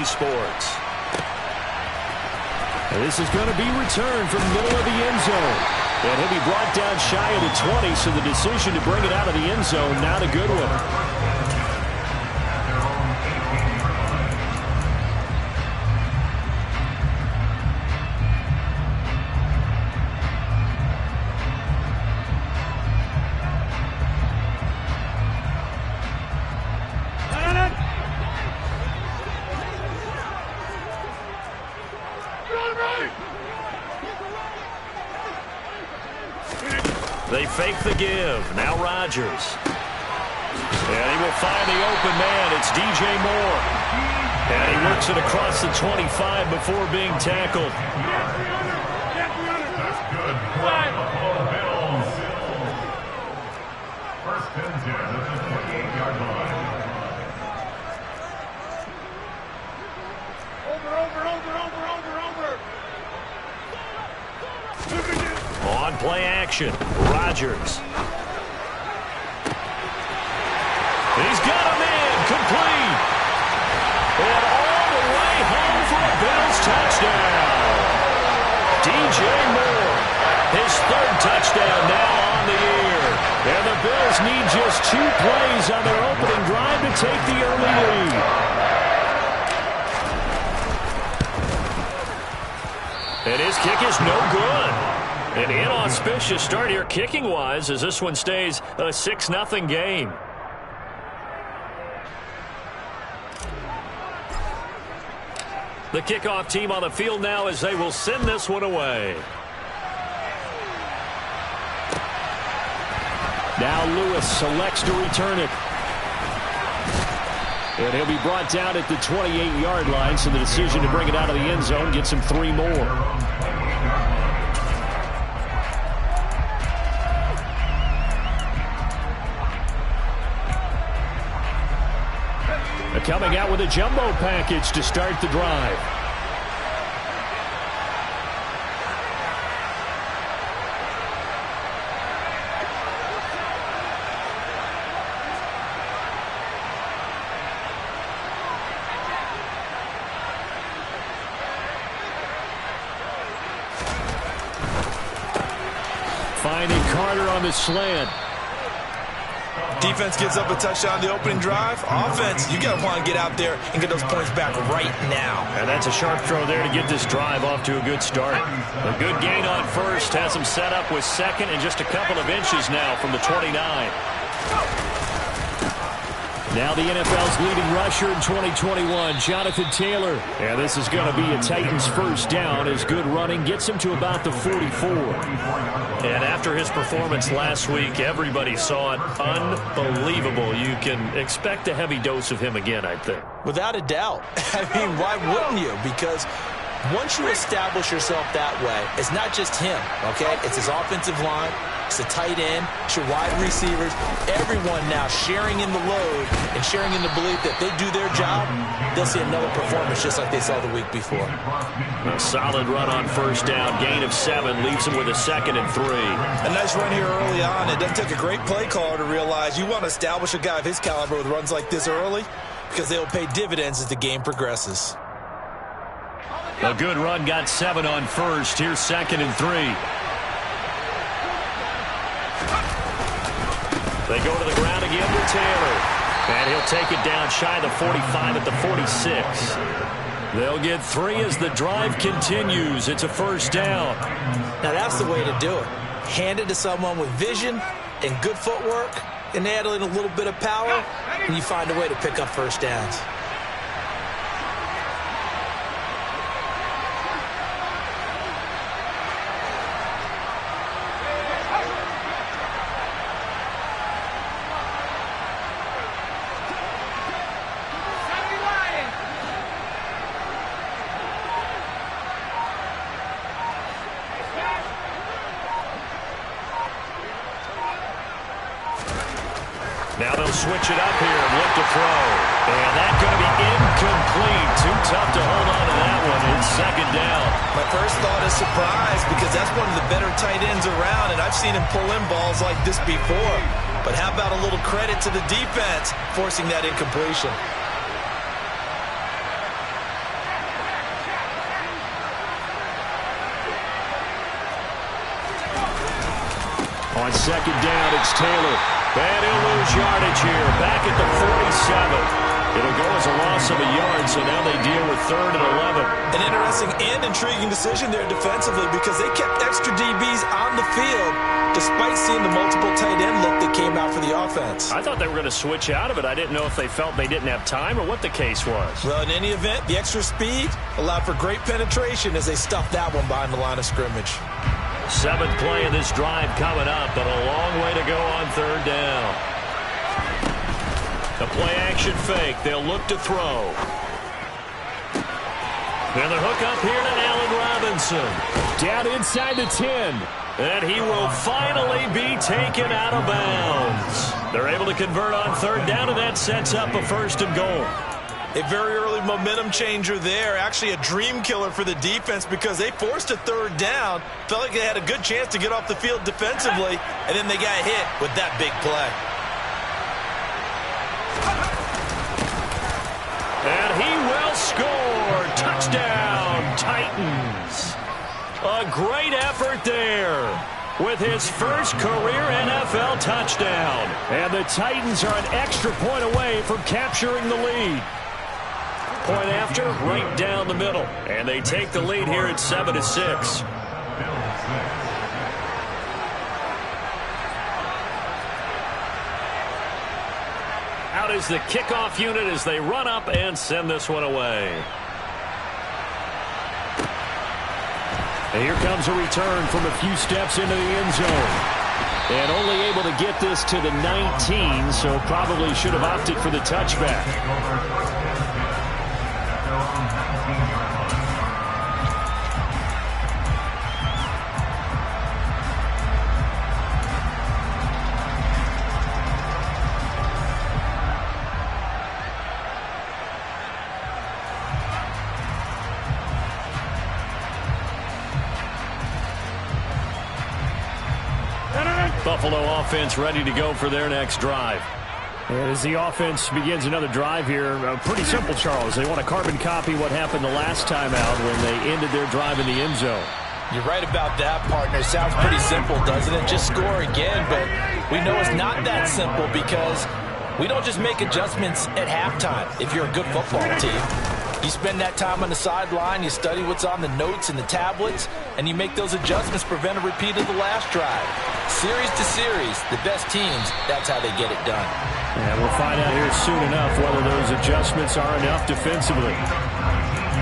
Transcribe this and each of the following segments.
Sports. And this is going to be returned from the middle of the end zone. And he'll be brought down shy of the 20, so the decision to bring it out of the end zone, not a good one. They fake the give. Now Rodgers. And he will find the open man. It's DJ Moore. And he works it across the 25 before being tackled. That's good. Buffalo Bills. First and 10 at the 28-yard line. On play action, Rodgers. He's got a man, complete. And all the way home for a Bills touchdown. DJ Moore, his third touchdown now on the year. And the Bills need just 2 plays on their opening drive to take the early lead. And his kick is no good. An inauspicious start here kicking-wise as this one stays a 6-0 game. The kickoff team on the field now as they will send this one away. Now Lewis selects to return it. And he'll be brought down at the 28-yard line, so the decision to bring it out of the end zone gets him 3 more. Coming out with a jumbo package to start the drive. Finding Carter on the slant. Defense gives up a touchdown the opening drive. Offense, you got to want to get out there and get those points back right now. And that's a sharp throw there to get this drive off to a good start. A good gain on first has him set up with second and just a couple of inches now from the 29. Now the NFL's leading rusher in 2021, Jonathan Taylor. And this is going to be a Titans first down as good running gets him to about the 44. And after his performance last week, everybody saw it. Unbelievable. You can expect a heavy dose of him again, I think. Without a doubt. I mean, why wouldn't you? Because once you establish yourself that way, it's not just him, okay? It's his offensive line. It's the tight end. It's your wide receivers. Everyone now sharing in the load and sharing in the belief that they do their job, they'll see another performance just like they saw the week before. A solid run on first down. Gain of 7 leaves him with a 2nd and 3. A nice run here early on. It doesn't take a great play caller to realize you want to establish a guy of his caliber with runs like this early because they will pay dividends as the game progresses. A good run got 7 on first. Here's 2nd and 3. They go to the ground again with Taylor. And he'll take it down shy of the 45 at the 46. They'll get 3 as the drive continues. It's a first down. Now that's the way to do it. Hand it to someone with vision and good footwork and add in a little bit of power, and you find a way to pick up first downs. Now they'll switch it up here and look to throw. And that's going to be incomplete. Too tough to hold on to that one. It's 2nd down. My first thought is surprise because that's one of the better tight ends around, and I've seen him pull in balls like this before. But how about a little credit to the defense forcing that incompletion? On second down, it's Taylor. And he'll lose yardage here. Back at the 47. It'll go as a loss of a yard, so now they deal with 3rd and 11. An interesting and intriguing decision there defensively because they kept extra DBs on the field despite seeing the multiple tight end look that came out for the offense. I thought they were going to switch out of it. I didn't know if they felt they didn't have time or what the case was. Well, in any event, the extra speed allowed for great penetration as they stuffed that one behind the line of scrimmage. 7th play of this drive coming up, but a long way to go on 3rd down. The play-action fake. They'll look to throw. And the hook up here to Allen Robinson. Down inside the 10. And he will finally be taken out of bounds. They're able to convert on 3rd down, and that sets up a 1st and goal. A very early momentum changer there. Actually a dream killer for the defense because they forced a 3rd down. Felt like they had a good chance to get off the field defensively, and then they got hit with that big play. And he will score. Touchdown, Titans. A great effort there with his first career NFL touchdown. And the Titans are an extra point away from capturing the lead. Point after, right down the middle. And they take the lead here at 7-6. Out is the kickoff unit as they run up and send this one away. And here comes a return from a few steps into the end zone. And only able to get this to the 19, so probably should have opted for the touchback. Buffalo offense ready to go for their next drive. As the offense begins another drive here, pretty simple, Charles. They want to carbon copy what happened the last time out when they ended their drive in the end zone. You're right about that, partner. Sounds pretty simple, doesn't it? Just score again, but we know it's not that simple because we don't just make adjustments at halftime if you're a good football team. You spend that time on the sideline, you study what's on the notes and the tablets, and you make those adjustments to prevent a repeat of the last drive. Series to series, the best teams, that's how they get it done. And we'll find out here soon enough whether those adjustments are enough defensively.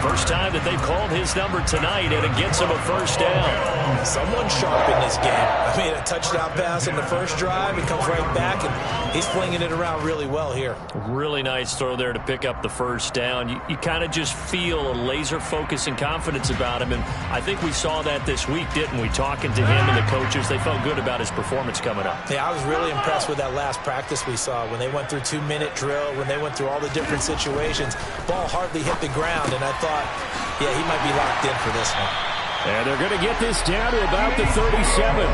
First time that they've called his number tonight, and it gets him a 1st down. Someone sharp in this game. I mean, a touchdown pass in the first drive, it comes right back, and he's flinging it around really well here. Really nice throw there to pick up the 1st down. You kind of just feel a laser focus and confidence about him, and I think we saw that this week, didn't we? Talking to him and the coaches, they felt good about his performance coming up. Yeah, I was really impressed with that last practice we saw when they went through 2-minute drill, when they went through all the different situations. Ball hardly hit the ground, and I thought, yeah, he might be locked in for this one. And they're going to get this down to about the 37.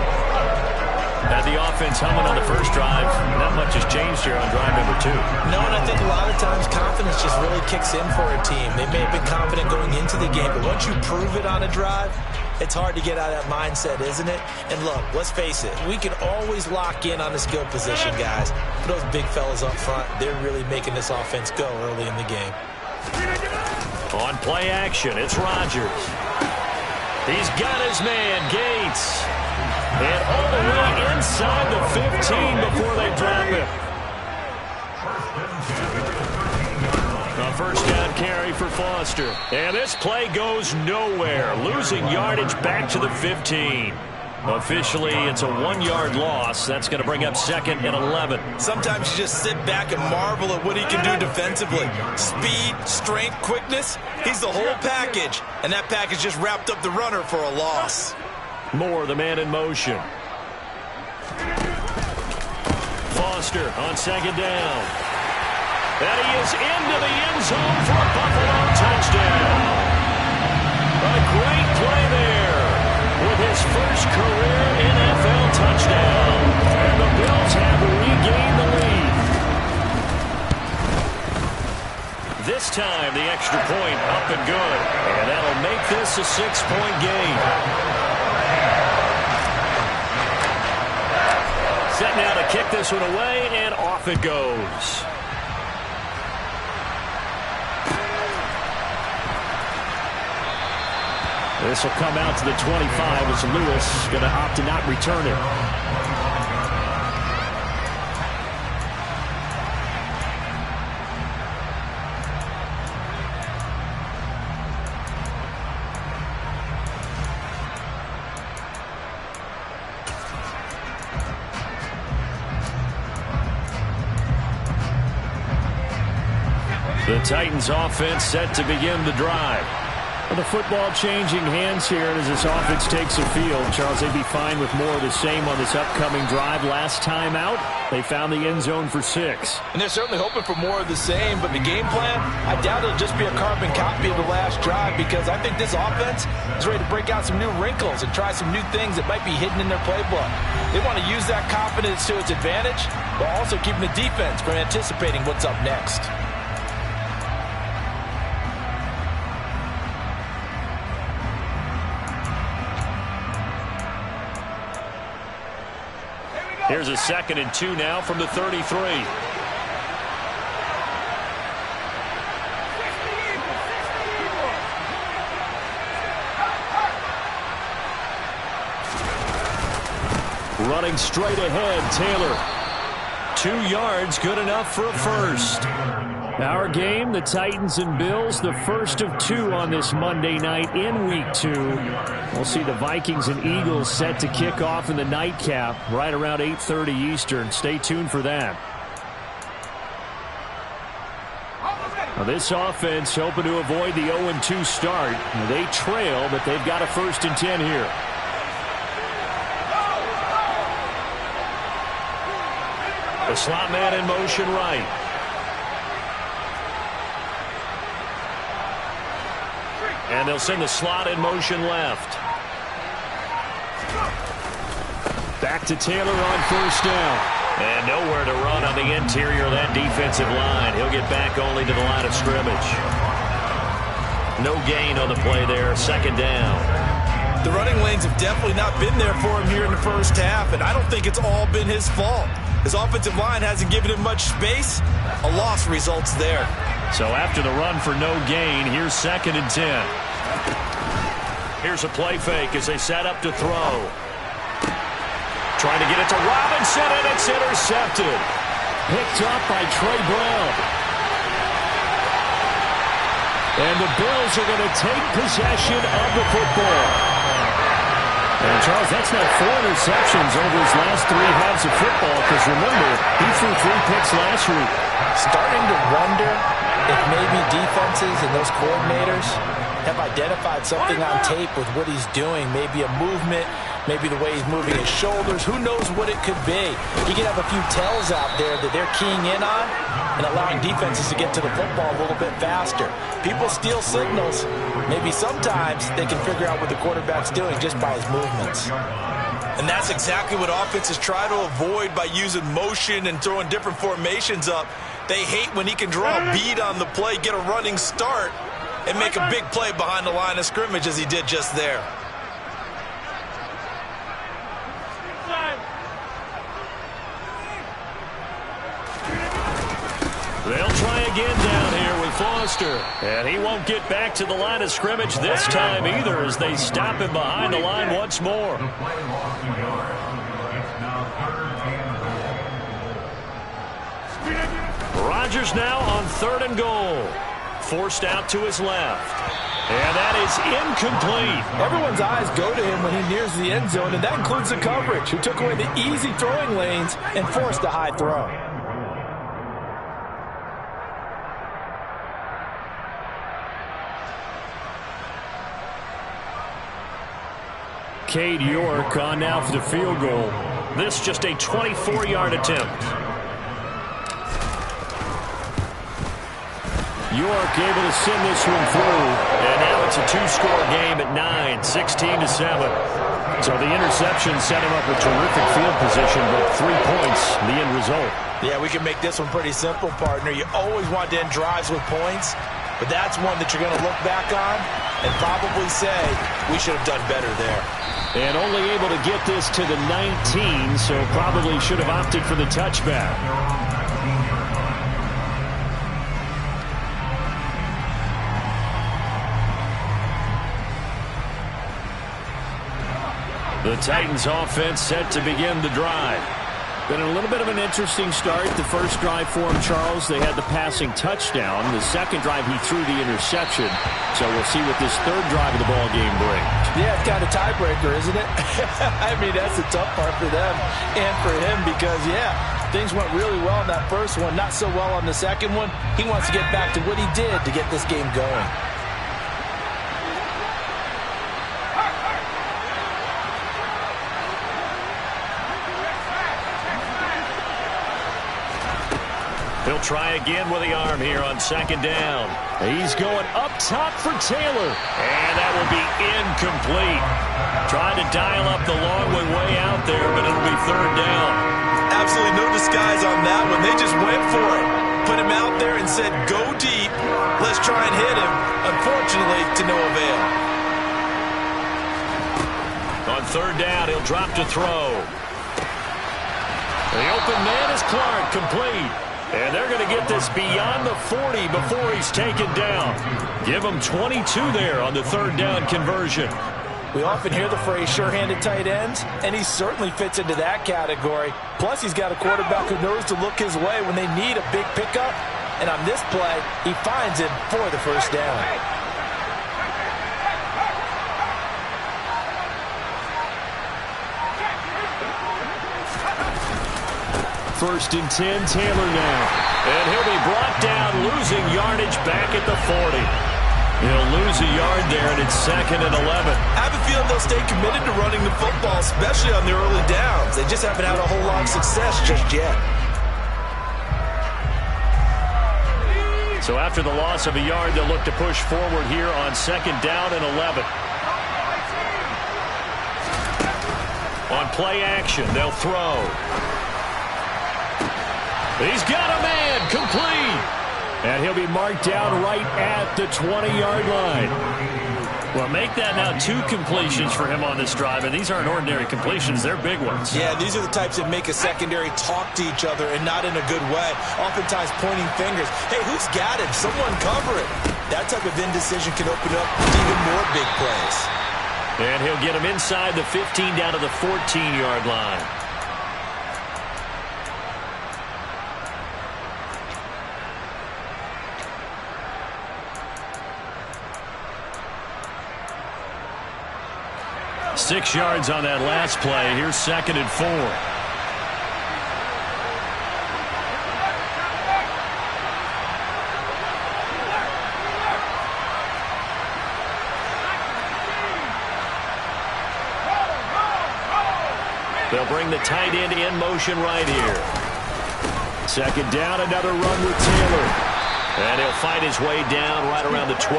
Had the offense humming on the first drive. Not much has changed here on drive number 2. No, and I think a lot of times confidence just really kicks in for a team. They may have been confident going into the game, but once you prove it on a drive, it's hard to get out of that mindset, isn't it? And look, let's face it, we can always lock in on the skill position, guys. But those big fellas up front, they're really making this offense go early in the game. On play action, it's Rodgers. He's got his man, Gates. And all the way inside the 15 before they drop it. A 1st down carry for Foster. And this play goes nowhere. Losing yardage back to the 15. Officially, it's a 1-yard loss. That's going to bring up 2nd and 11. Sometimes you just sit back and marvel at what he can do defensively. Speed, strength, quickness. He's the whole package. And that package just wrapped up the runner for a loss. Moore, the man in motion. Foster on 2nd down. And he is into the end zone for a Buffalo touchdown. A great play there with his first career NFL touchdown. And the Bills have regained the lead. This time, the extra point up and good. And that'll make this a 6-point game. set now to kick this one away, and off it goes. This will come out to the 25 as Lewis going to opt to not return it. The Titans offense set to begin the drive. Well, the football changing hands here as this offense takes the field. Charles, they'd be fine with more of the same on this upcoming drive. Last time out, they found the end zone for 6. And they're certainly hoping for more of the same, but the game plan, I doubt it'll just be a carbon copy of the last drive, because I think this offense is ready to break out some new wrinkles and try some new things that might be hidden in their playbook. They want to use that confidence to its advantage, while also keeping the defense from anticipating what's up next. Here's a 2nd and 2 now from the 33. Running straight ahead, Taylor. 2 yards, good enough for a first. Our game, the Titans and Bills, the first of 2 on this Monday night in Week 2. We'll see the Vikings and Eagles set to kick off in the nightcap right around 8:30 Eastern. Stay tuned for that. Now this offense hoping to avoid the 0-2 start. They trail, but they've got a 1st and 10 here. The slot man in motion right. And they'll send the slot in motion left. Back to Taylor on 1st down. And nowhere to run on the interior of that defensive line. He'll get back only to the line of scrimmage. No gain on the play there. 2nd down. The running lanes have definitely not been there for him here in the first half, and I don't think it's all been his fault. His offensive line hasn't given him much space. A loss results there. So after the run for no gain, here's 2nd and 10. Here's a play fake as they set up to throw. Trying to get it to Robinson, and it's intercepted. Picked up by Trey Brown. And the Bills are going to take possession of the football. And Charles, that's now 4 interceptions over his last 3 halves of football, because remember, he threw 3 picks last week. Starting to wonder if maybe defenses and those coordinators have identified something on tape with what he's doing. Maybe a movement, maybe the way he's moving his shoulders. Who knows what it could be? He could have a few tells out there that they're keying in on and allowing defenses to get to the football a little bit faster. People steal signals. Maybe sometimes they can figure out what the quarterback's doing just by his movements. And that's exactly what offenses try to avoid by using motion and throwing different formations up. They hate when he can draw a bead on the play, get a running start, and make a big play behind the line of scrimmage as he did just there. They'll try again down here with Foster. And he won't get back to the line of scrimmage this time either, as they stop him behind the line once more. Rodgers now on 3rd and goal. Forced out to his left. And that is incomplete. Everyone's eyes go to him when he nears the end zone, and that includes the coverage, who took away the easy throwing lanes and forced a high throw. Cade York on now for the field goal. This just a 24-yard attempt. York able to send this one through. And now it's a 2-score game at 9, 16-7. So the interception set him up with terrific field position, but 3 points, the end result. Yeah, we can make this one pretty simple, partner. You always want to end drives with points. but that's one that you're going to look back on and probably say, we should have done better there. And only able to get this to the 19, so probably should have opted for the touchback. The Titans offense set to begin the drive. Been a little bit of an interesting start. The first drive for him, Charles, they had the passing touchdown. The second drive, he threw the interception. So we'll see what this third drive of the ball game brings. Yeah, it's kind of tiebreaker, isn't it? I mean, that's the tough part for them and for him because, yeah, things went really well in that first one, not so well on the second one. He wants to get back to what he did to get this game going. He'll try again with the arm here on second down. He's going up top for Taylor. And that will be incomplete. Trying to dial up the long way out there, but it'll be third down. Absolutely no disguise on that one. They just went for it. Put him out there and said, go deep. Let's try and hit him. Unfortunately, to no avail. On third down, he'll drop to throw. The open man is Clark, complete. And they're going to get this beyond the 40 before he's taken down. Give him 22 there on the third down conversion. We often hear the phrase sure-handed tight ends, and he certainly fits into that category. Plus, he's got a quarterback who knows to look his way when they need a big pickup. And on this play, he finds him for the first down. First and 10, Taylor now. And he'll be brought down, losing yardage back at the 40. He'll lose a yard there, and it's second and 11. I have a feeling they'll stay committed to running the football, especially on the early downs. They just haven't had a whole lot of success just yet. So after the loss of a yard, they'll look to push forward here on second down and 11. On play action, they'll throw. He's got a man, complete. And he'll be marked down right at the 20-yard line. Well, make that now 2 completions for him on this drive, and these aren't ordinary completions. They're big ones. Yeah, these are the types that make a secondary talk to each other and not in a good way, oftentimes pointing fingers. Hey, who's got him? Someone cover it. That type of indecision can open up even more big plays. And he'll get him inside the 15 down to the 14-yard line. Six yards on that last play. Here's second and 4. They'll bring the tight end in motion right here. Second down, another run with Taylor. And he'll fight his way down right around the 12.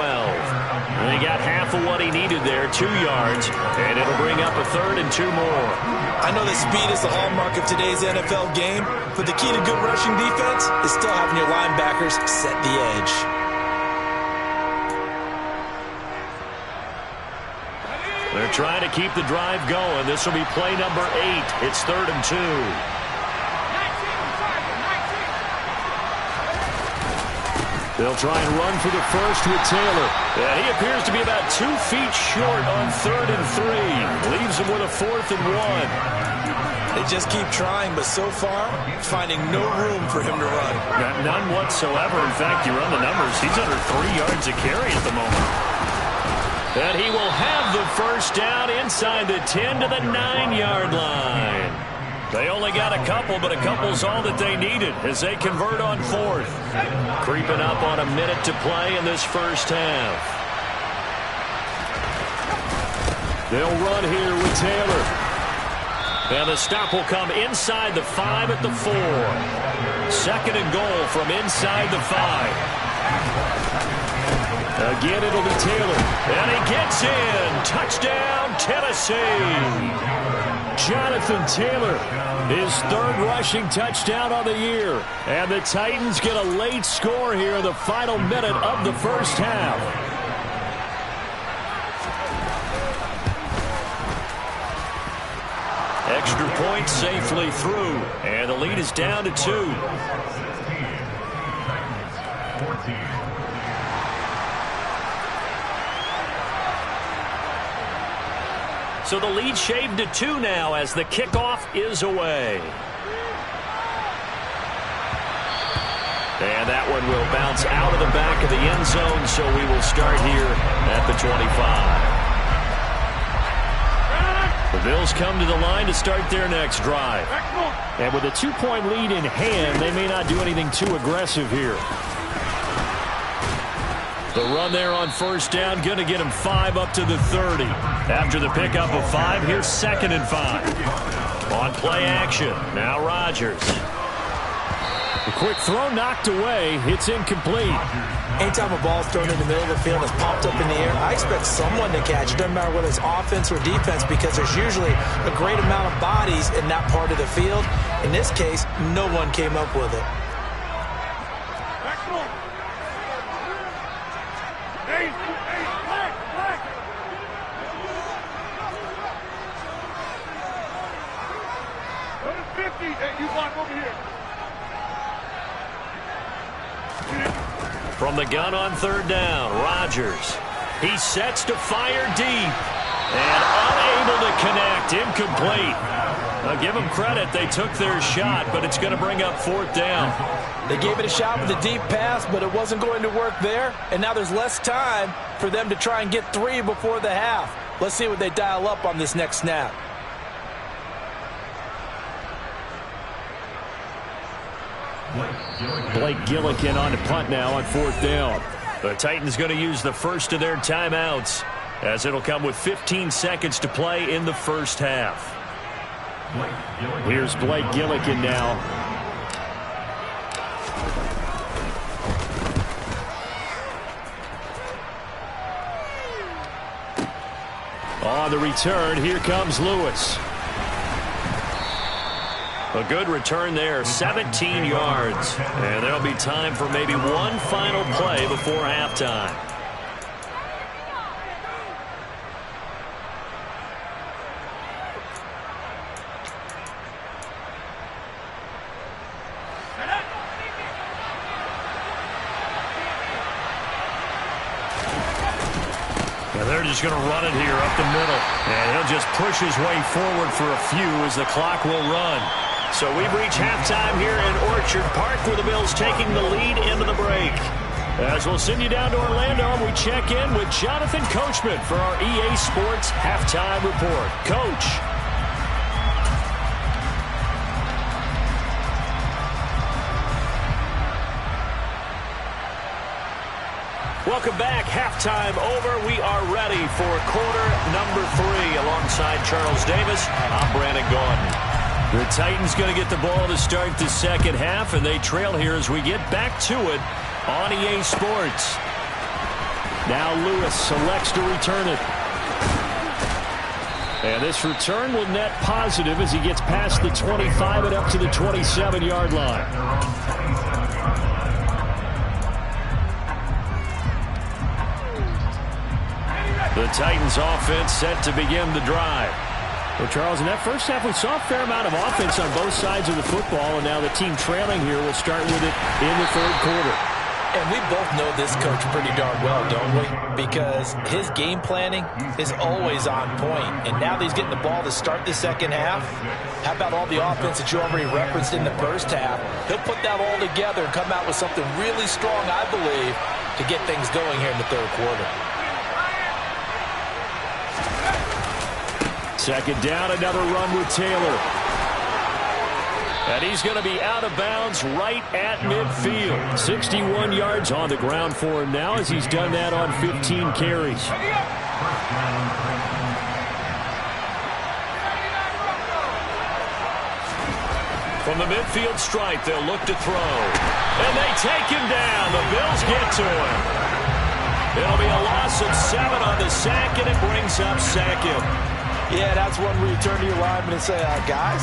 And he got half of what he needed there, 2 yards. And it'll bring up a third and 2 more. I know that speed is the hallmark of today's NFL game, but the key to good rushing defense is still having your linebackers set the edge. They're trying to keep the drive going. This will be play number 8. It's third and 2. They'll try and run for the first with Taylor. And he appears to be about 2 feet short on third and 3. Leaves him with a fourth and 1. They just keep trying, but so far, finding no room for him to run. None whatsoever. In fact, you run the numbers. He's under 3 yards a carry at the moment. And he will have the first down inside the 10 to the 9-yard line. They only got a couple, but a couple's all that they needed as they convert on fourth. Creeping up on a minute to play in this first half. They'll run here with Taylor. And the stop will come inside the 5 at the 4. Second and goal from inside the 5. Again, it'll be Taylor. And he gets in. Touchdown, Tennessee. Jonathan Taylor, his third rushing touchdown on the year. And the Titans get a late score here in the final minute of the first half. Extra point safely through. And the lead is down to 2. 16, 14. So the lead shaved to 2 now as the kickoff is away. And that one will bounce out of the back of the end zone, so we will start here at the 25. The Bills come to the line to start their next drive. And with a 2-point lead in hand, they may not do anything too aggressive here. The run there on first down, going to get him 5 up to the 30. After the pickup of 5, here's 2nd and 5. On play action, now Rodgers. The quick throw knocked away. It's incomplete. Anytime a ball's thrown in the middle of the field and it's popped up in the air, I expect someone to catch it. Doesn't matter whether it's offense or defense, because there's usually a great amount of bodies in that part of the field. In this case, no one came up with it. From the gun on third down, Rodgers. He sets to fire deep. And unable to connect, incomplete. Now give them credit, they took their shot, but it's going to bring up 4th down. They gave it a shot with a deep pass, but it wasn't going to work there. And now there's less time for them to try and get 3 before the half. Let's see what they dial up on this next snap. Blake Gillikin on the punt now on 4th down. The Titans going to use the first of their timeouts, as it'll come with 15 seconds to play in the first half. Here's Blake Gillikin now. On the return, here comes Lewis. A good return there, 17 yards. And there'll be time for maybe one final play before halftime. And they're just going to run it here up the middle. And he'll just push his way forward for a few as the clock will run. So we've reached halftime here in Orchard Park, with the Bills taking the lead into the break. As we'll send you down to Orlando, we check in with Jonathan Coachman for our EA Sports Halftime Report. Coach. Welcome back. Halftime over. We are ready for quarter number 3. Alongside Charles Davis, I'm Brandon Gaudin. The Titans going to get the ball to start the second half, and they trail here as we get back to it on EA Sports. Now Lewis selects to return it. And this return will net positive as he gets past the 25 and up to the 27-yard line. The Titans offense set to begin the drive. Well, Charles, in that first half, we saw a fair amount of offense on both sides of the football, and now the team trailing here will start with it in the third quarter. And we both know this coach pretty darn well, don't we? Because his game planning is always on point. And now that he's getting the ball to start the second half, how about all the offense that you already referenced in the first half? He'll put that all together and come out with something really strong, I believe, to get things going here in the third quarter. Second down, another run with Taylor. And he's going to be out of bounds right at midfield. 61 yards on the ground for him now, as he's done that on 15 carries. From the midfield stripe, they'll look to throw. And they take him down. The Bills get to him. It'll be a loss of 7 on the sack, and it brings up second. Yeah, that's one where you turn to your lineman and say, guys,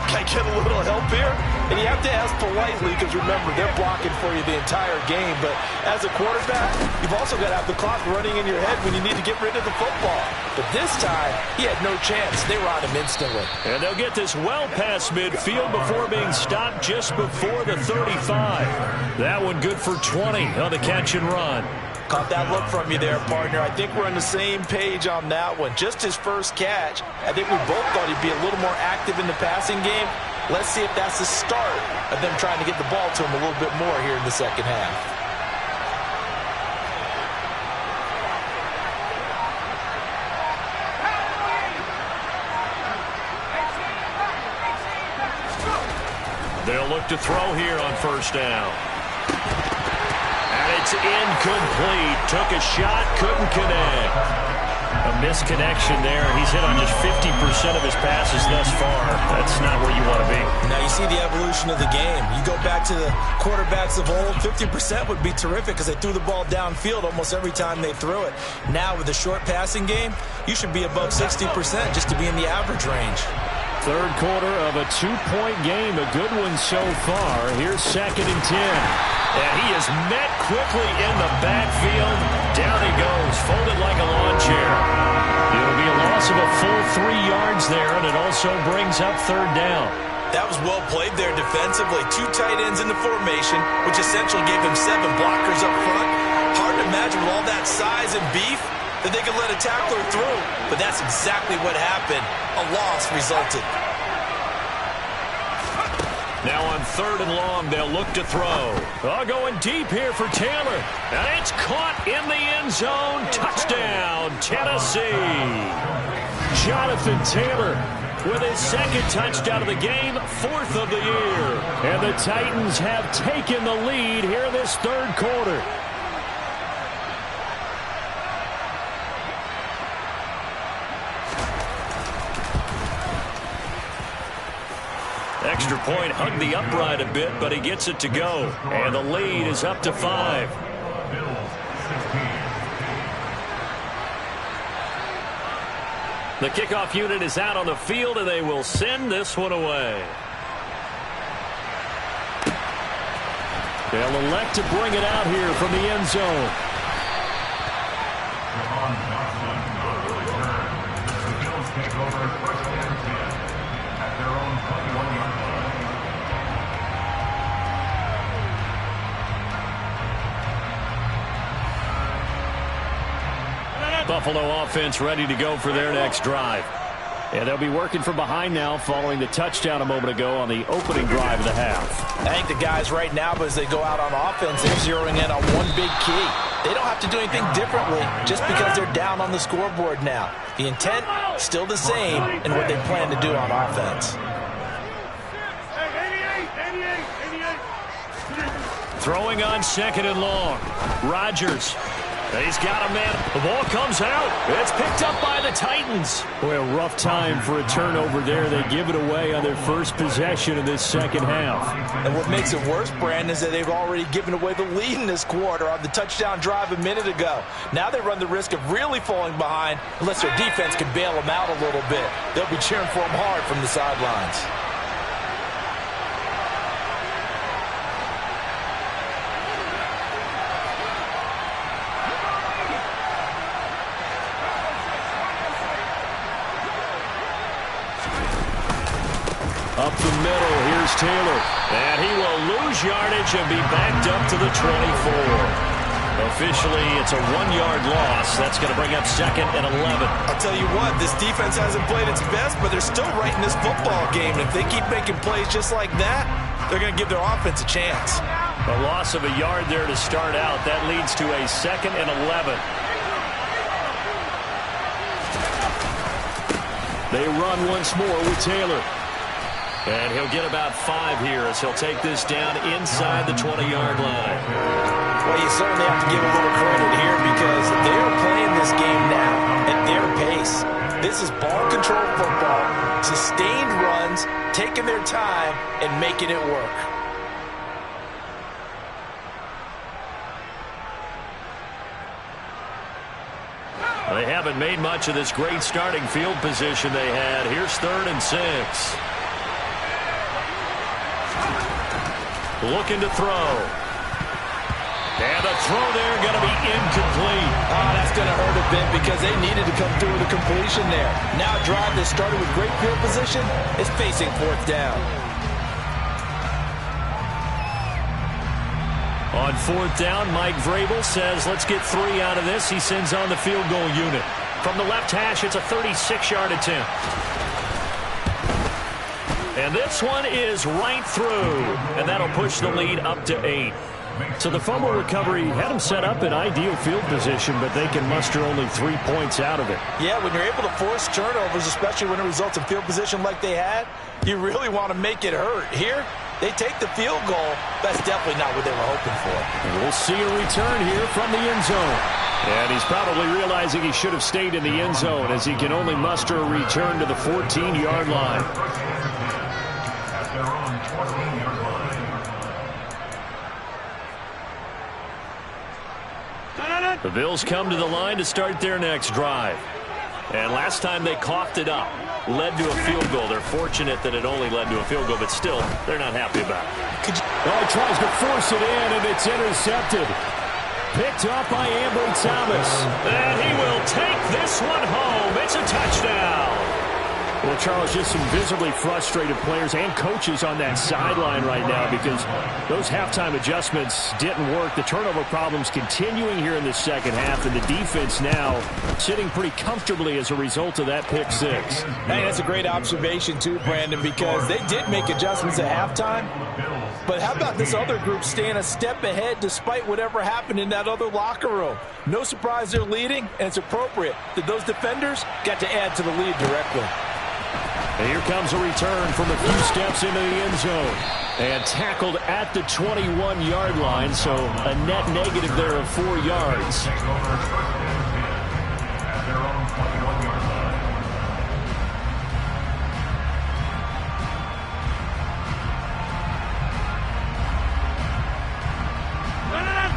can I get a little help here? And you have to ask politely because, remember, they're blocking for you the entire game. But as a quarterback, you've also got to have the clock running in your head when you need to get rid of the football. But this time, he had no chance. They were on him instantly. And they'll get this well past midfield before being stopped just before the 35. That one good for 20 on the catch and run. Caught that look from you there, partner. I think we're on the same page on that one. Just his first catch. I think we both thought he'd be a little more active in the passing game. Let's see if that's the start of them trying to get the ball to him a little bit more here in the second half. They'll look to throw here on first down. And it's incomplete. Took a shot, couldn't connect. A misconnection there. He's hit on just 50% of his passes thus far. That's not where you want to be. Now you see the evolution of the game. You go back to the quarterbacks of old, 50% would be terrific because they threw the ball downfield almost every time they threw it. Now with the short passing game, you should be above 60% just to be in the average range. Third quarter of a 2-point game. A good one so far. Here's 2nd and 10. And he is met quickly in the backfield. Down he goes, folded like a lawn chair. It'll be a loss of a full 3 yards there, and it also brings up third down. That was well played there defensively. 2 tight ends in the formation, which essentially gave him 7 blockers up front. Hard to imagine with all that size and beef that they could let a tackler through. But that's exactly what happened. A loss resulted. Now on 3rd and long, they'll look to throw. Going deep here for Taylor. And it's caught in the end zone. Touchdown, Tennessee. Jonathan Taylor with his 2nd touchdown of the game, 4th of the year. And the Titans have taken the lead here this 3rd quarter. Extra point hugged the upright a bit, but he gets it to go. And the lead is up to 5. The kickoff unit is out on the field, and they will send this one away. They'll elect to bring it out here from the end zone. The Bills take over 1st and 10 at their own 21-yard line. Buffalo offense ready to go for their next drive. And they'll be working from behind now following the touchdown a moment ago on the opening drive of the half. I think the guys right now, as they go out on offense, they're zeroing in on one big key. They don't have to do anything differently just because they're down on the scoreboard now. The intent, still the same in what they plan to do on offense. Throwing on 2nd and long. Rodgers. He's got a man. The ball comes out. It's picked up by the Titans. Boy, a rough time for a turnover there. They give it away on their first possession of this second half. And what makes it worse, Brandon, is that they've already given away the lead in this quarter on the touchdown drive a minute ago. Now they run the risk of really falling behind unless their defense can bail them out a little bit. They'll be cheering for them hard from the sidelines. Up the middle, here's Taylor. And he will lose yardage and be backed up to the 24. Officially, it's a 1-yard loss. That's going to bring up 2nd and 11. I'll tell you what, this defense hasn't played its best, but they're still right in this football game. And if they keep making plays just like that, they're going to give their offense a chance. A loss of a yard there to start out. That leads to a 2nd and 11. They run once more with Taylor. And he'll get about 5 here as he'll take this down inside the 20-yard line. Well, you certainly have to give a little credit here because they're playing this game now at their pace. This is ball control football, sustained runs, taking their time, and making it work. They haven't made much of this great starting field position they had. Here's 3rd and 6. Looking to throw. And the throw there going to be incomplete. Oh, that's going to hurt a bit because they needed to come through with a completion there. Now a drive that started with great field position is facing 4th down. On 4th down, Mike Vrabel says, let's get 3 out of this. He sends on the field goal unit. From the left hash, it's a 36-yard attempt. And this one is right through. And that'll push the lead up to 8. So the fumble recovery had them set up in ideal field position, but they can muster only 3 points out of it. Yeah, when you're able to force turnovers, especially when it results in field position like they had, you really want to make it hurt. Here, they take the field goal. That's definitely not what they were hoping for. We'll see a return here from the end zone. And he's probably realizing he should have stayed in the end zone as he can only muster a return to the 14-yard line. At their own 14-yard line. The Bills come to the line to start their next drive. And last time they coughed it up, led to a field goal. They're fortunate that it only led to a field goal, but still, they're not happy about it. He tries to force it in, and it's intercepted. Picked up by Ambry Thomas. And he will take this one home. It's a touchdown. Well, Charles, just some visibly frustrated players and coaches on that sideline right now because those halftime adjustments didn't work. The turnover problems continuing here in the second half, and the defense now sitting pretty comfortably as a result of that pick 6. Hey, that's a great observation too, Brandon, because they did make adjustments at halftime. But how about this other group staying a step ahead despite whatever happened in that other locker room? No surprise they're leading, and it's appropriate that those defenders got to add to the lead directly. And here comes a return from a few steps into the end zone. And tackled at the 21-yard line, so a net negative there of 4 yards. Take over 1st and 10 at their own 21-yard line.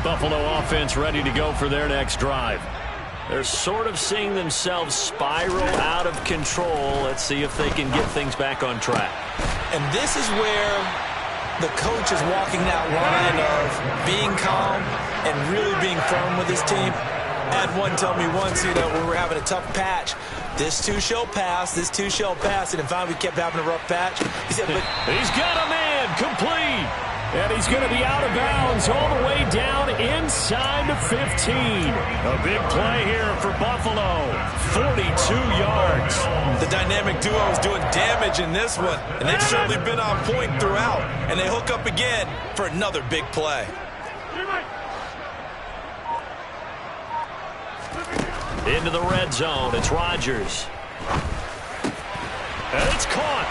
Buffalo offense ready to go for their next drive. They're sort of seeing themselves spiral out of control. Let's see if they can get things back on track. And this is where the coach is walking that line of being calm and really being firm with his team. I had one tell me once, when we were having a tough patch, this too shall pass, this too shall pass. And finally we kept having a rough patch. He said, but he's got a man complete. And he's going to be out of bounds all the way down inside the 15. A big play here for Buffalo. 42 yards. The dynamic duo is doing damage in this one, and they've certainly been on point throughout. And they hook up again for another big play. Into the red zone. It's Rodgers. And it's caught.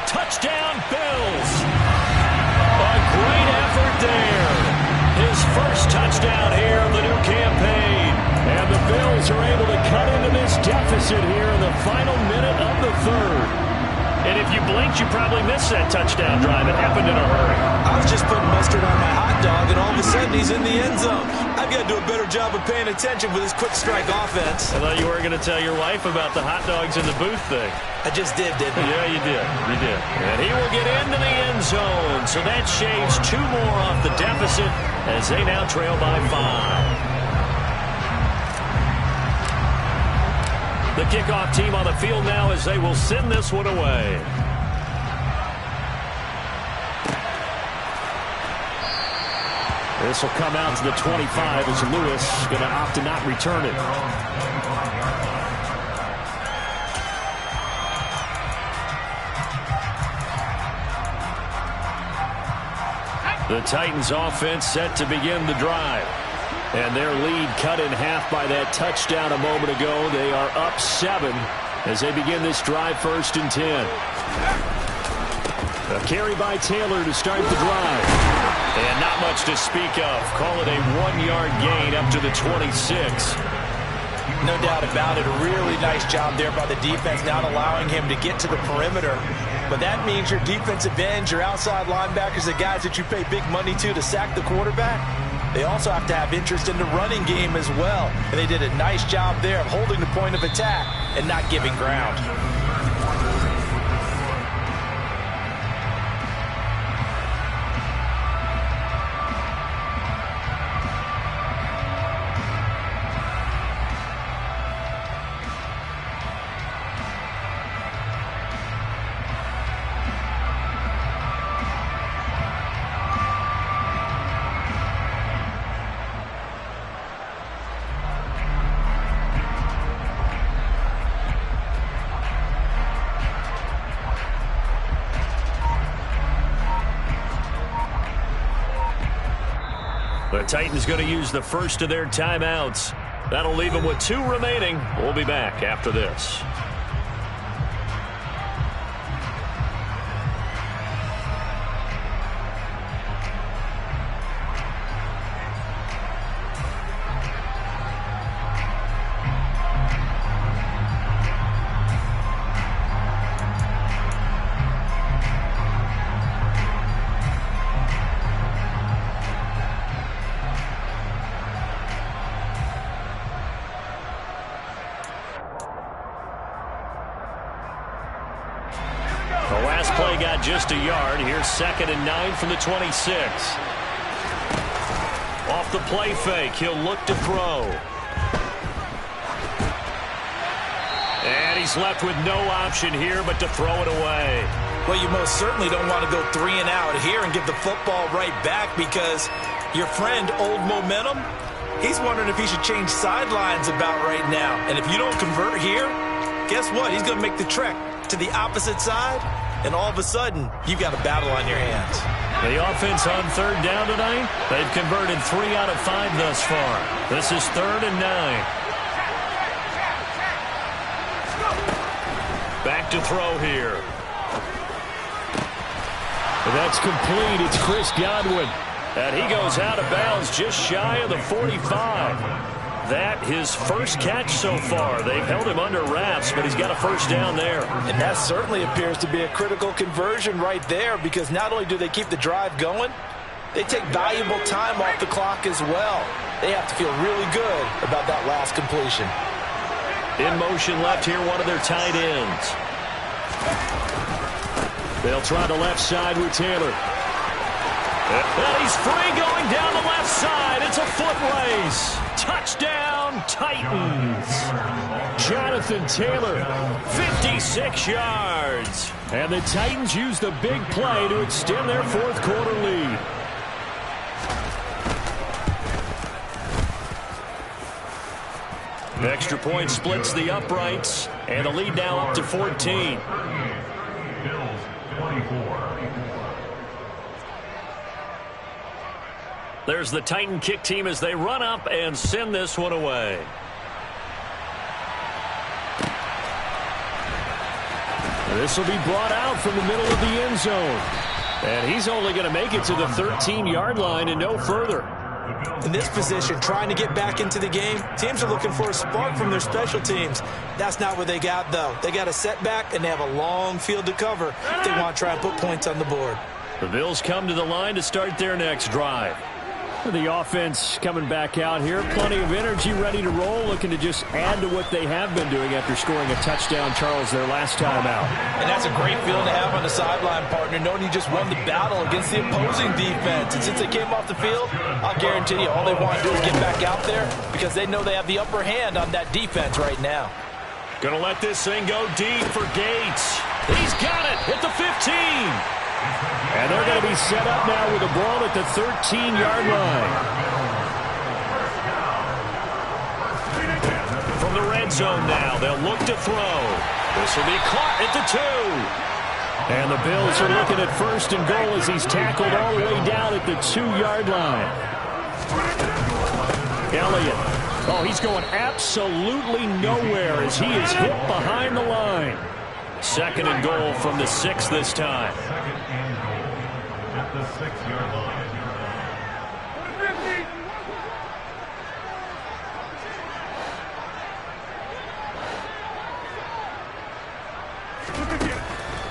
Touchdown, Bills. A great effort there. His first touchdown here of the new campaign. And the Bills are able to cut into this deficit here in the final minute of the 3rd. And if you blinked, you probably missed that touchdown drive. It happened in a hurry. I was just putting mustard on my hot dog, and all of a sudden he's in the end zone. I've got to do a better job of paying attention with this quick strike offense. I thought you were going to tell your wife about the hot dogs in the booth thing. I just did, didn't I? Yeah, you did. You did. And he will get into the end zone. So that shaves 2 more off the deficit as they now trail by 5. The kickoff team on the field now as they will send this one away. This will come out to the 25 as Lewis going to opt to not return it. The Titans offense set to begin the drive. And their lead cut in half by that touchdown a moment ago. They are up 7 as they begin this drive 1st and 10. A carry by Taylor to start the drive. And not much to speak of. Call it a 1-yard gain up to the 26. No doubt about it. A really nice job there by the defense, not allowing him to get to the perimeter. But that means your defensive ends, your outside linebackers, the guys that you pay big money to sack the quarterback, they also have to have interest in the running game as well. And they did a nice job there of holding the point of attack and not giving ground. The Titans going to use the first of their timeouts. That'll leave them with 2 remaining. We'll be back after this. The last play got just a yard. Here's 2nd and 9 from the 26. Off the play fake, he'll look to throw. And he's left with no option here but to throw it away. Well, you most certainly don't want to go 3 and out here and give the football right back, because your friend, Old Momentum, he's wondering if he should change sidelines about right now. And if you don't convert here, guess what? He's going to make the trek to the opposite side, and all of a sudden, you've got a battle on your hands. The offense on 3rd down tonight, they've converted 3 out of 5 thus far. This is 3rd and 9. Back to throw here. That's complete. It's Chris Godwin. And he goes out of bounds just shy of the 45. That his first catch so far. They've held him under wraps, but he's got a first down there. And that certainly appears to be a critical conversion right there, because not only do they keep the drive going, they take valuable time off the clock as well. They have to feel really good about that last completion. In motion left here, one of their tight ends. They'll try the left side with Taylor. And he's free going down the left side. It's a foot race. Touchdown, Titans. Jonathan Taylor. 56 yards. And the Titans use the big play to extend their 4th quarter lead. The extra point splits the uprights, and the lead now up to 14. Bills 24. There's the Titan kick team as they run up and send this one away. This will be brought out from the middle of the end zone. And he's only going to make it to the 13-yard line and no further. In this position, trying to get back into the game, teams are looking for a spark from their special teams. That's not what they got, though. They got a setback, and they have a long field to cover if they want to try and put points on the board. The Bills come to the line to start their next drive. The offense coming back out here. Plenty of energy, ready to roll, looking to just add to what they have been doing after scoring a touchdown, Charles, their last time out. And that's a great feeling to have on the sideline, partner, knowing you just won the battle against the opposing defense. And since they came off the field, I'll guarantee you all they want to do is get back out there, because they know they have the upper hand on that defense right now. Gonna let this thing go deep for Gates. He's got it at the 15. And they're going to be set up now with a ball at the 13-yard line. From the red zone now, they'll look to throw. This will be caught at the 2. And the Bills are looking at 1st and goal as he's tackled all the way down at the 2-yard line. Elliott. Oh, he's going absolutely nowhere as he is hit behind the line. 2nd and goal from the 6 this time. 2nd and goal at the 6-yard line.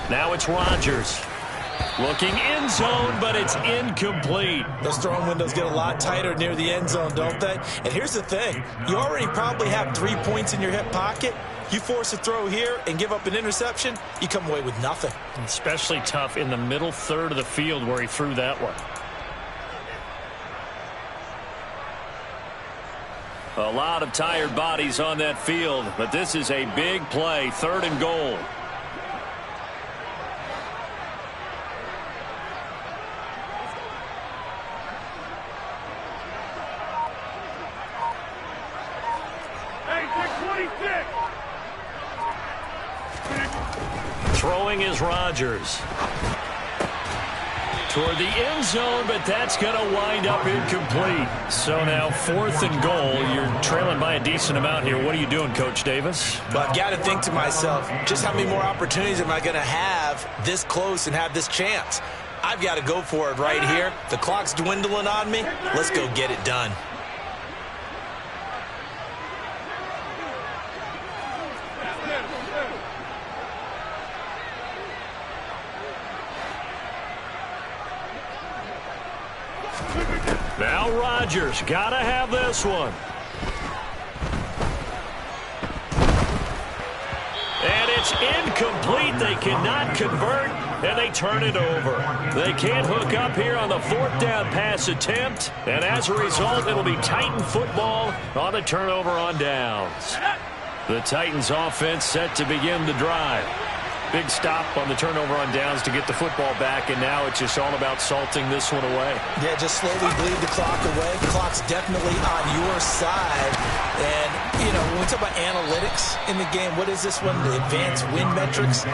Now it's Rodgers. Looking end zone, but it's incomplete. Those throwing windows get a lot tighter near the end zone, don't they? And here's the thing. You already probably have 3 points in your hip pocket. You force a throw here and give up an interception, you come away with nothing. Especially tough in the middle third of the field where he threw that one. A lot of tired bodies on that field, but this is a big play, 3rd and goal. Throwing is Rodgers. Toward the end zone, but that's going to wind up incomplete. So now 4th and goal. You're trailing by a decent amount here. What are you doing, Coach Davis? But I've got to think to myself, just how many more opportunities am I going to have this close and have this chance? I've got to go for it right here. The clock's dwindling on me. Let's go get it done. Now Rodgers, gotta have this one. And it's incomplete. They cannot convert, and they turn it over. They can't hook up here on the 4th down pass attempt, and as a result, it'll be Titan football on a turnover on downs. The Titans offense set to begin the drive. Big stop on the turnover on downs to get the football back, and now it's just all about salting this one away. Yeah, just slowly bleed the clock away. The clock's definitely on your side. And, you know, when we talk about analytics in the game, what is this one? The advanced win metrics?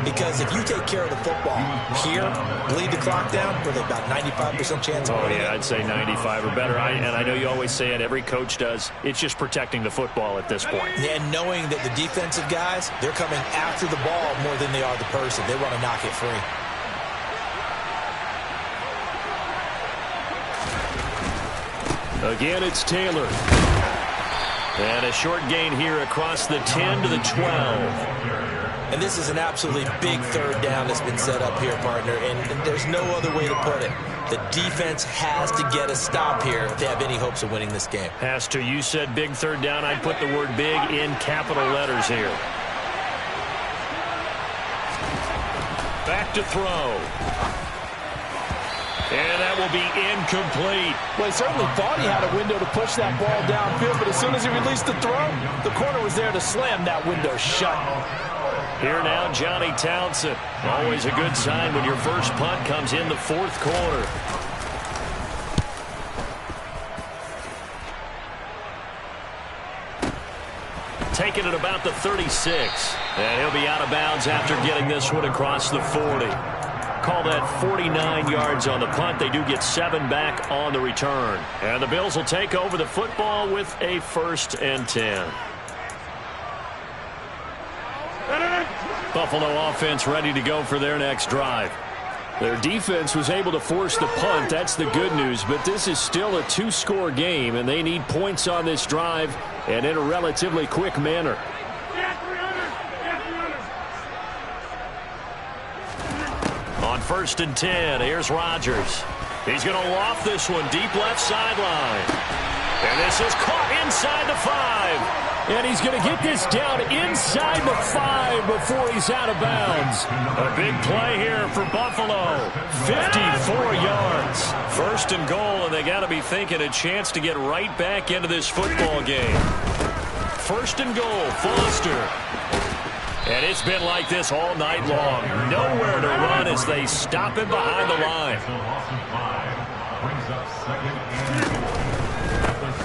Because if you take care of the football here, bleed the clock down, we're at about 95% chance of winning. Oh, yeah, I'd say 95 or better. And I know you always say it, every coach does. It's just protecting the football at this point. And knowing that the defensive guys, they're coming after the ball more than they are the person. They want to knock it free. Again, it's Taylor. And a short gain here across the 10 to the 12. And this is an absolutely big 3rd down that's been set up here, partner. And there's no other way to put it. The defense has to get a stop here if they have any hopes of winning this game. Has to. You said big 3rd down. I'd put the word big in capital letters here. Back to throw. And that will be incomplete. Well, he certainly thought he had a window to push that ball downfield, but as soon as he released the throw, the corner was there to slam that window shut. Here now, Johnny Townsend. Always a good sign when your first punt comes in the 4th quarter. Taking it about the 36. And he'll be out of bounds after getting this one across the 40. Call that 49 yards on the punt. They do get 7 back on the return. And the Bills will take over the football with a 1st and 10. Buffalo offense ready to go for their next drive. Their defense was able to force the punt. That's the good news. But this is still a 2-score game, and they need points on this drive and in a relatively quick manner. On 1st and 10, here's Rodgers. He's going to loft this one deep left sideline. And this is caught inside the 5. And he's going to get this down inside the 5 before he's out of bounds. A big play here for Buffalo. 54 yards. 1st and goal, and they got to be thinking a chance to get right back into this football game. 1st and goal, Foster. And it's been like this all night long. Nowhere to run as they stop him behind the line.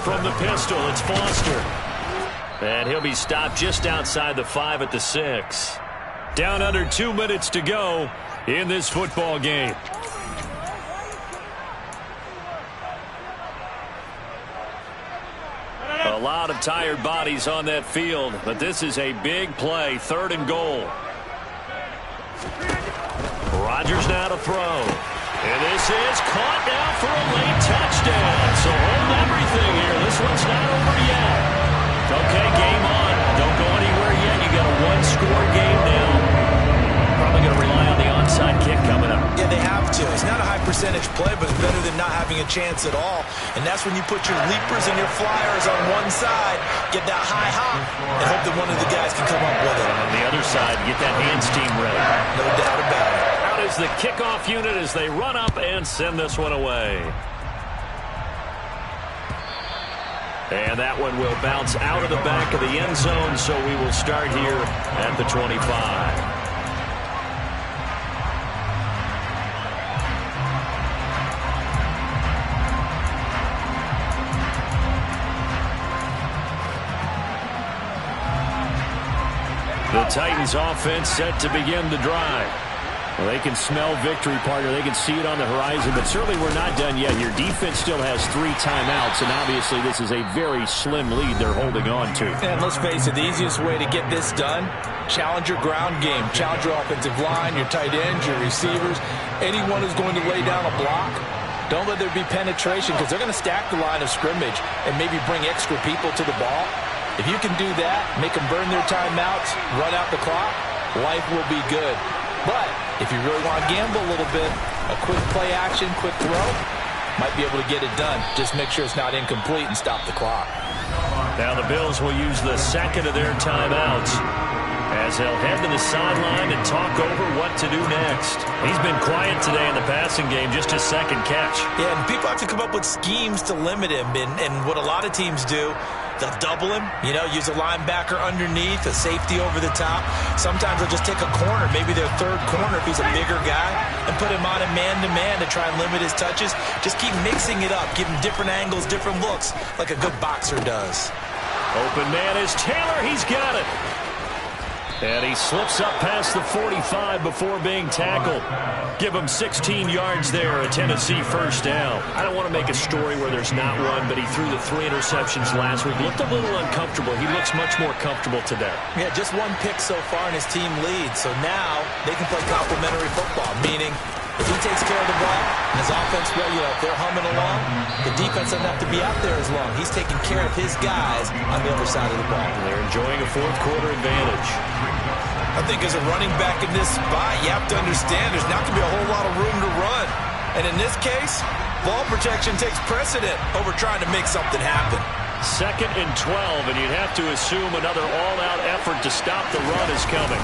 From the pistol, it's Foster. And he'll be stopped just outside the 5 at the 6. Down under 2 minutes to go in this football game. A lot of tired bodies on that field, but this is a big play, 3rd and goal. Rodgers now to throw. And this is caught now for a late touchdown. So hold everything here. This one's not over yet. Okay, game on. Don't go anywhere yet. You got a 1-score game now. Probably going to rely on the onside kick coming up. Yeah, they to. It's not a high percentage play, but it's better than not having a chance at all. And that's when you put your leapers and your flyers on one side, get that high hop, and hope that one of the guys can come up with it. On the other side, get that hands team ready. No doubt about it. Out is the kickoff unit as they run up and send this one away. And that one will bounce out of the back of the end zone, so we will start here at the 25. The Titans offense set to begin the drive. Well, they can smell victory, partner. They can see it on the horizon, but certainly we're not done yet. Your defense still has 3 timeouts, and obviously this is a very slim lead they're holding on to. And let's face it, the easiest way to get this done, challenge your ground game. Challenge your offensive line, your tight ends, your receivers, anyone who's going to lay down a block. Don't let there be penetration because they're going to stack the line of scrimmage and maybe bring extra people to the ball. If you can do that, make them burn their timeouts, run out the clock, life will be good. But if you really want to gamble a little bit, a quick play action, quick throw, might be able to get it done. Just make sure it's not incomplete and stop the clock. Now the Bills will use the second of their timeouts as they'll head to the sideline and talk over what to do next. He's been quiet today in the passing game, just his second catch. Yeah, and people have to come up with schemes to limit him. And what a lot of teams do, they'll double him, use a linebacker underneath, a safety over the top. Sometimes they'll just take a corner, maybe their third corner if he's a bigger guy, and put him on a man-to-man to try and limit his touches. Just keep mixing it up, give him different angles, different looks, like a good boxer does. Open man is Taylor. He's got it. And he slips up past the 45 before being tackled. Give him 16 yards there, a Tennessee first down. I don't want to make a story where there's not one, but he threw the 3 interceptions last week. Looked a little uncomfortable. He looks much more comfortable today. Yeah, just 1 pick so far and his team leads. So now they can play complementary football, meaning if he takes care of the ball and his offense, if they're humming along, the defense doesn't have to be out there as long. He's taking care of his guys on the other side of the ball. And they're enjoying a fourth quarter advantage. I think as a running back in this spot, you have to understand there's not going to be a whole lot of room to run. And in this case, ball protection takes precedent over trying to make something happen. 2nd and 12, and you'd have to assume another all-out effort to stop the run is coming.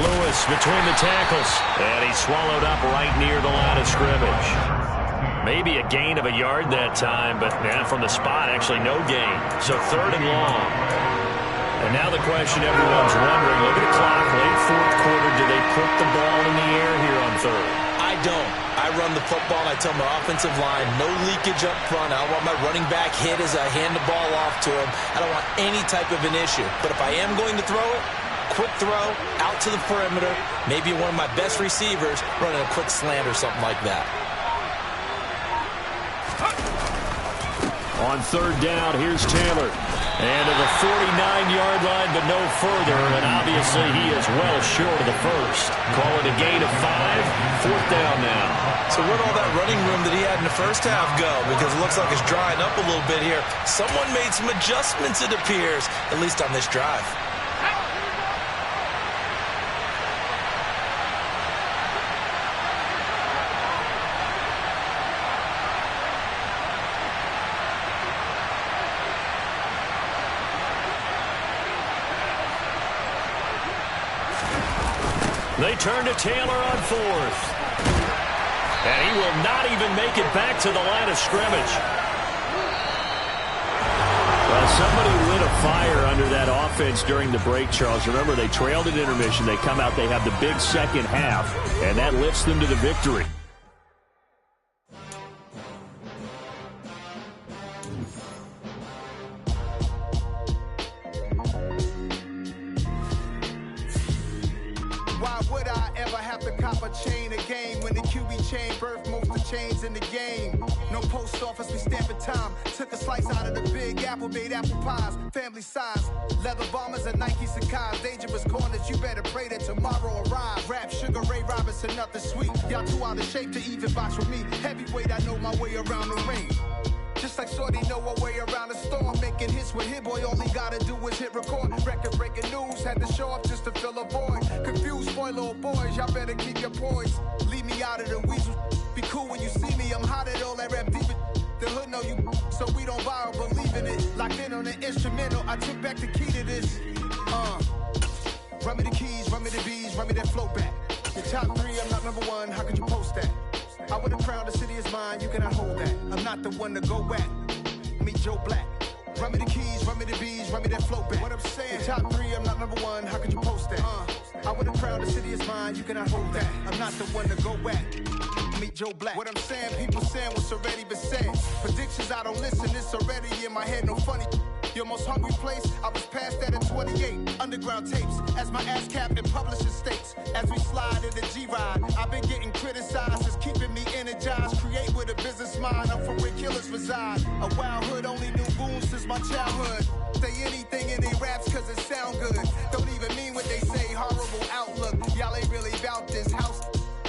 Lewis between the tackles, and he's swallowed up right near the line of scrimmage. Maybe a gain of a yard that time, but from the spot, actually no gain. So 3rd and long. And now the question everyone's wondering, look at the clock, late fourth quarter, do they put the ball in the air here on 3rd? I don't. I run the football, and I tell my offensive line, no leakage up front. I don't want my running back hit as I hand the ball off to him. I don't want any type of an issue. But if I am going to throw it, quick throw, out to the perimeter, maybe one of my best receivers running a quick slant or something like that. On 3rd down, here's Taylor. And to the 49-yard line, but no further. And obviously, he is well short of the first. Call it a gain of 5. 4th down now. So where'd all that running room that he had in the first half go? Because it looks like it's drying up a little bit here. Someone made some adjustments, it appears, at least on this drive. They turn to Taylor on 4th. And he will not even make it back to the line of scrimmage. Well, somebody lit a fire under that offense during the break, Charles. Remember, they trailed at intermission. They come out, they have the big second half, and that lifts them to the victory. Chains in the game. No post office, we stamping time. Took a slice out of the big apple, made apple pies. Family size, leather bombers and Nike Sacai's. Dangerous corners, you better pray that tomorrow arrives. Rap, Sugar Ray Robinson, nothing sweet. Y'all too out of shape to even box with me. Heavyweight, I know my way around the ring. Just like Shorty know a way around the storm. Making hits with Hit Boy, all he gotta do is hit record. Record breaking news, had to show up just to fill a void. Confused, spoil little boys, y'all better keep your poise. Leave me out of the weasel. know you, so we don't borrow, believe in it. Locked in on the instrumental, I took back the key to this. Run me the keys, run me the bees, run me that flow back. Your top 3, I'm not number 1, how could you post that? I would've crowned the city is mine, you cannot hold that. I'm not the one to go back. Meet Joe Black. Run me the keys, run me the bees, run me that flow back. What I'm saying, your top 3, I'm not number 1, how could you post that? I would've crowned the city is mine, you cannot hold that. I'm not the one to go back. Meet Joe Black. What I'm saying, people saying what's already been said. Predictions, I don't listen, it's already in my head, no funny. Your most hungry place, I was past that at 28. Underground tapes, as my ass cap in publishing states. As we slide in the G-Ride, I've been getting criticized, it's keeping me energized. Create with a business mind, I'm from where killers reside. A wild hood, only knew goons since my childhood. Say anything in they raps cause it sound good. Don't even mean what they say, horrible outlook. Y'all ain't really about this house.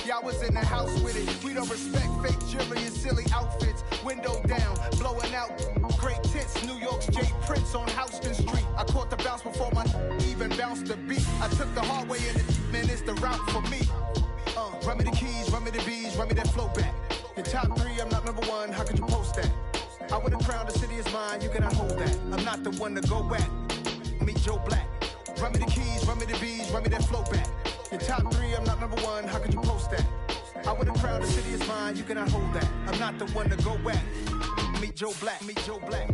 Y'all was in the house with it. We don't respect fake jewelry and silly outfits. Window down, blowing out. Great tits, New York's J. Prince on Houston Street. I caught the bounce before my even bounced the beat. I took the hard way in it, man, it's the route for me. Run me the keys, run me the bees, run me that flow back. Your top 3, I'm not number 1, how could you post that? I would've crowned the city is mine, you cannot hold that. I'm not the one to go back. Meet Joe Black. Run me the keys, run me the bees, run me that flow back. Your top 3, I'm not number 1, how could you post that? I would've crowned the city is mine, you cannot hold that. I'm not the one to go back. Meet Joe Black, meet Joe Black.